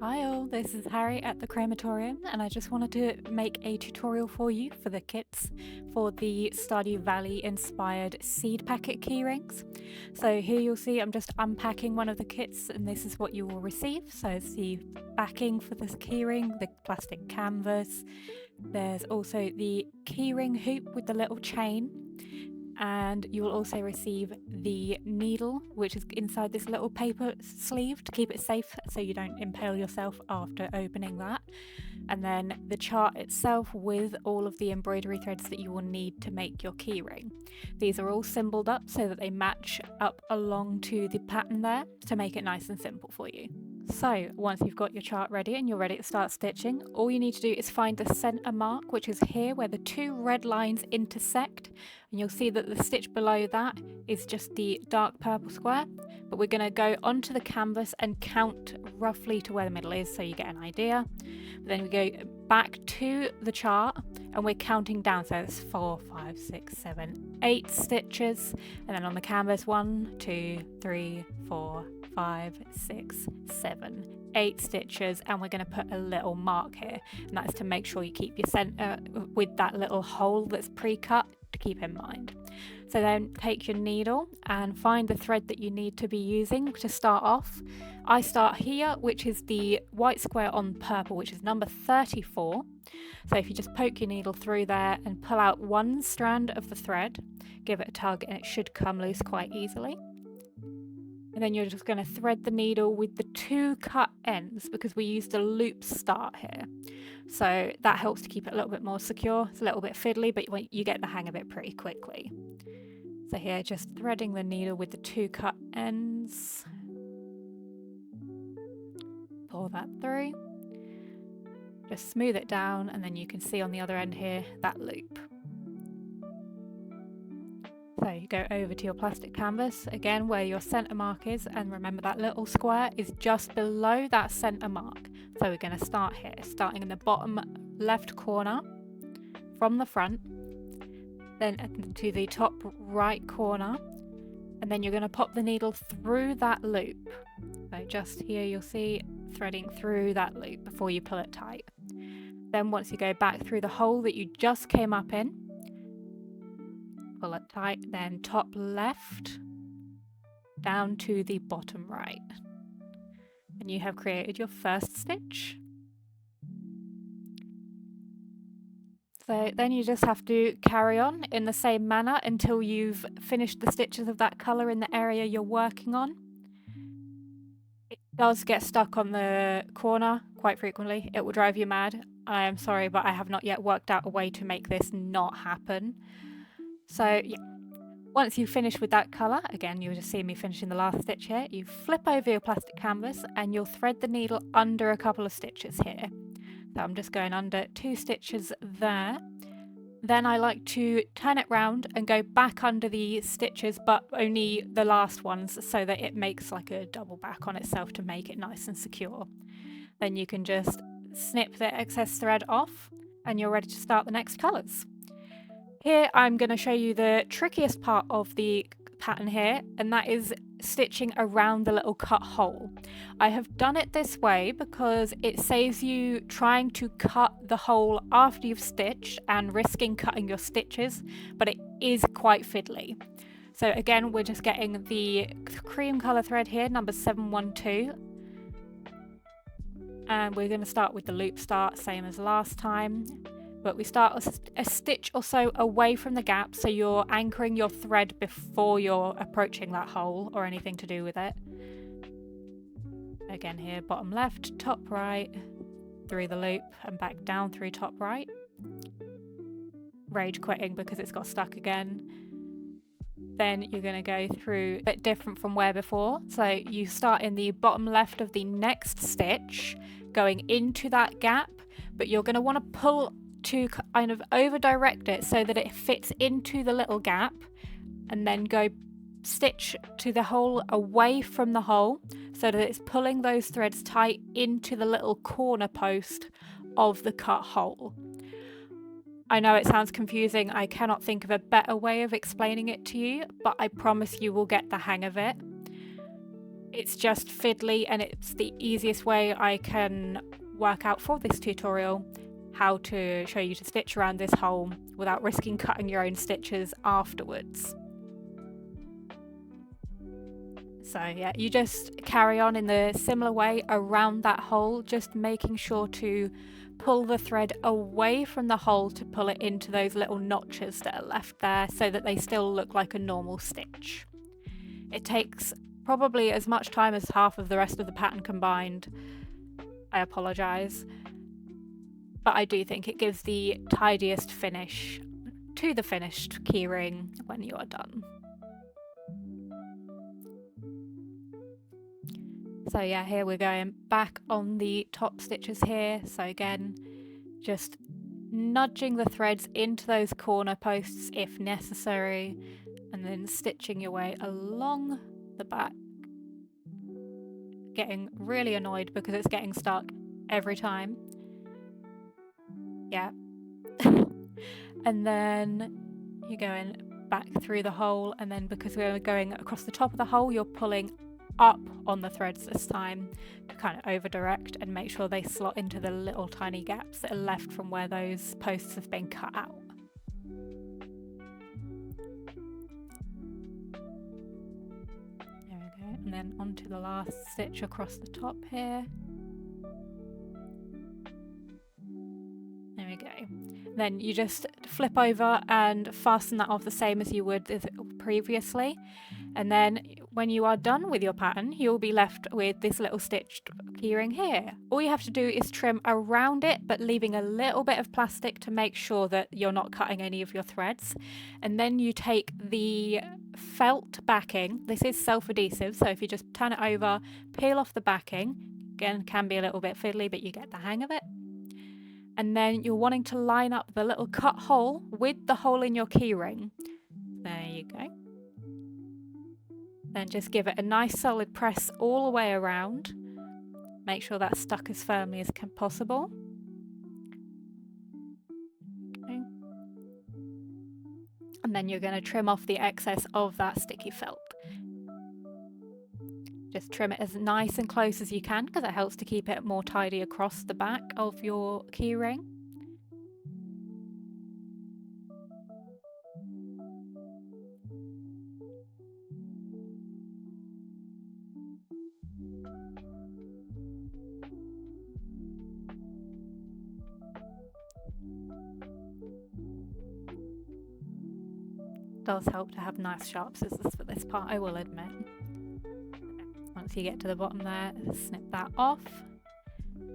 Hi all, this is Harry at the Chromatorium, and I just wanted to make a tutorial for you for the kits for the Stardew Valley inspired seed packet keyrings. So here you'll see I'm just unpacking one of the kits, and this is what you will receive. So it's the backing for this keyring, the plastic canvas. There's also the keyring hoop with the little chain, and you will also receive the needle, which is inside this little paper sleeve to keep it safe so you don't impale yourself after opening that, and then the chart itself with all of the embroidery threads that you will need to make your keyring. These are all symboled up so that they match up along to the pattern there to make it nice and simple for you. So once you've got your chart ready and you're ready to start stitching, all you need to do is find the center mark, which is here where the two red lines intersect, and you'll see that the stitch below that is just the dark purple square, but we're going to go onto the canvas and count roughly to where the middle is so you get an idea. But then we go back to the chart and we're counting down, so it's 4, 5, 6, 7, 8 stitches, and then on the canvas 1, 2, 3, 4, 5, 6, 7, 8 stitches, and we're going to put a little mark here, and that's to make sure you keep your center with that little hole that's pre-cut to keep in mind. So then take your needle and find the thread that you need to be using to start off. I start here, which is the white square on purple, which is number 34. So if you just poke your needle through there and pull out one strand of the thread, give it a tug, and it should come loose quite easily. And then you're just going to thread the needle with the two cut ends because we used a loop start here. So that helps to keep it a little bit more secure. It's a little bit fiddly, but you get the hang of it pretty quickly. So here, just threading the needle with the two cut ends. Pull that through. Just smooth it down, and then you can see on the other end here, that loop. So you go over to your plastic canvas, again where your centre mark is, and remember that little square is just below that centre mark. So we're going to start here, starting in the bottom left corner from the front, then to the top right corner, and then you're going to pop the needle through that loop. So just here you'll see threading through that loop before you pull it tight. Then once you go back through the hole that you just came up in, pull it tight, then top left down to the bottom right, and you have created your first stitch. So then you just have to carry on in the same manner until you've finished the stitches of that colour in the area you're working on. It does get stuck on the corner quite frequently. It will drive you mad. I am sorry, but I have not yet worked out a way to make this not happen. So yeah, once you've finished with that colour, again you'll just see me finishing the last stitch here, you flip over your plastic canvas and you'll thread the needle under a couple of stitches here. So I'm just going under 2 stitches there. Then I like to turn it round and go back under the stitches, but only the last ones, so that it makes like a double back on itself to make it nice and secure. Then you can just snip the excess thread off and you're ready to start the next colours. Here I'm going to show you the trickiest part of the pattern here, and that is stitching around the little cut hole. I have done it this way because it saves you trying to cut the hole after you've stitched and risking cutting your stitches, but it is quite fiddly. So again, we're just getting the cream colour thread here, number 712. And we're going to start with the loop start, same as last time. But we start a stitch or so away from the gap, so you're anchoring your thread before you're approaching that hole or anything to do with it. Again here, bottom left, top right, through the loop and back down through top right. Rage quitting because it's got stuck again. Then you're going to go through a bit different from where before. So you start in the bottom left of the next stitch, going into that gap, but you're going to want to pull to kind of over direct it so that it fits into the little gap, and then go stitch to the hole away from the hole so that it's pulling those threads tight into the little corner post of the cut hole. I know it sounds confusing. I cannot think of a better way of explaining it to you, but I promise you will get the hang of it. It's just fiddly, and it's the easiest way I can work out for this tutorial how to show you to stitch around this hole without risking cutting your own stitches afterwards. So yeah, you just carry on in the similar way around that hole, just making sure to pull the thread away from the hole to pull it into those little notches that are left there so that they still look like a normal stitch. It takes probably as much time as half of the rest of the pattern combined. I apologise, but I do think it gives the tidiest finish to the finished keyring when you are done. So yeah, here we're going back on the top stitches here. So again, just nudging the threads into those corner posts if necessary, and then stitching your way along the back. Getting really annoyed because it's getting stuck every time. Yeah. And then you're going back through the hole, and then because we're going across the top of the hole, you're pulling up on the threads this time to kind of over direct and make sure they slot into the little tiny gaps that are left from where those posts have been cut out. There we go, and then onto the last stitch across the top here. There we go. Then you just flip over and fasten that off the same as you would previously, and then when you are done with your pattern, you'll be left with this little stitched keyring here. All you have to do is trim around it, but leaving a little bit of plastic to make sure that you're not cutting any of your threads. And then you take the felt backing. This is self-adhesive, so if you just turn it over, peel off the backing, again, can be a little bit fiddly, but you get the hang of it. And then you're wanting to line up the little cut hole with the hole in your keyring. There you go. Then just give it a nice solid press all the way around. Make sure that's stuck as firmly as possible. Okay. And then you're going to trim off the excess of that sticky felt. Just trim it as nice and close as you can because it helps to keep it more tidy across the back of your keyring. Does help to have nice sharp scissors for this part, I will admit. Once you get to the bottom there, snip that off,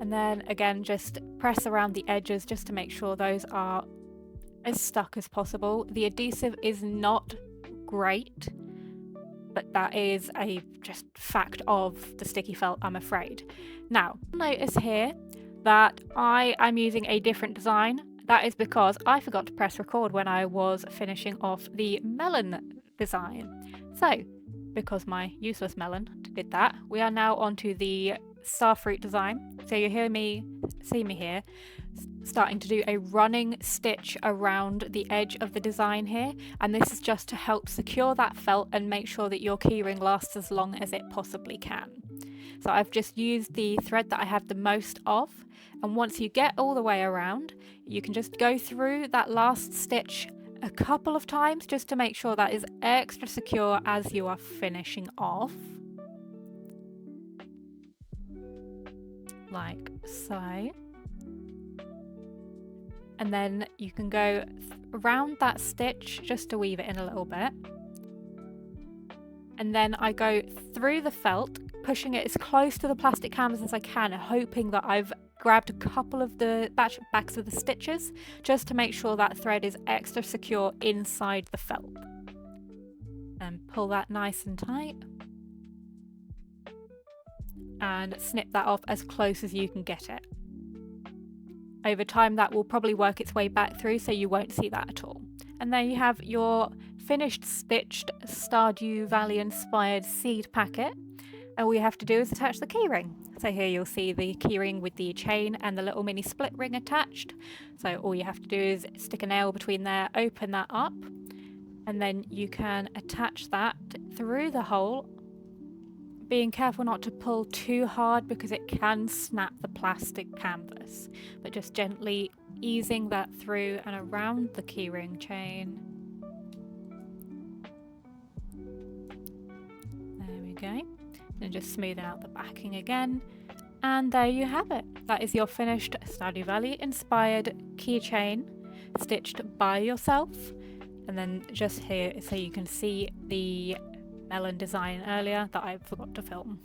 and then again just press around the edges just to make sure those are as stuck as possible. The adhesive is not great, but that is a just fact of the sticky felt, I'm afraid. Now notice here that I am using a different design. That is because I forgot to press record when I was finishing off the melon design. So, because my useless melon did that, we are now onto the starfruit design. So you see me here, starting to do a running stitch around the edge of the design here. And this is just to help secure that felt and make sure that your keyring lasts as long as it possibly can. So I've just used the thread that I have the most of. And once you get all the way around, you can just go through that last stitch a couple of times just to make sure that is extra secure as you are finishing off. Like so. And then you can go around that stitch just to weave it in a little bit. And then I go through the felt, pushing it as close to the plastic canvas as I can, hoping that I've grabbed a couple of the backs of the stitches just to make sure that thread is extra secure inside the felt. And pull that nice and tight. And snip that off as close as you can get it. Over time that will probably work its way back through, so you won't see that at all. And there you have your finished stitched Stardew Valley inspired seed packet. And all you have to do is attach the keyring. So here you'll see the keyring with the chain and the little mini split ring attached. So all you have to do is stick a nail between there, open that up, and then you can attach that through the hole being careful not to pull too hard because it can snap the plastic canvas, but just gently easing that through and around the keyring chain. There we go. And just smoothing out the backing again. And there you have it. That is your finished Stardew Valley inspired keychain stitched by yourself. And then just here so you can see the melon design earlier that I forgot to film.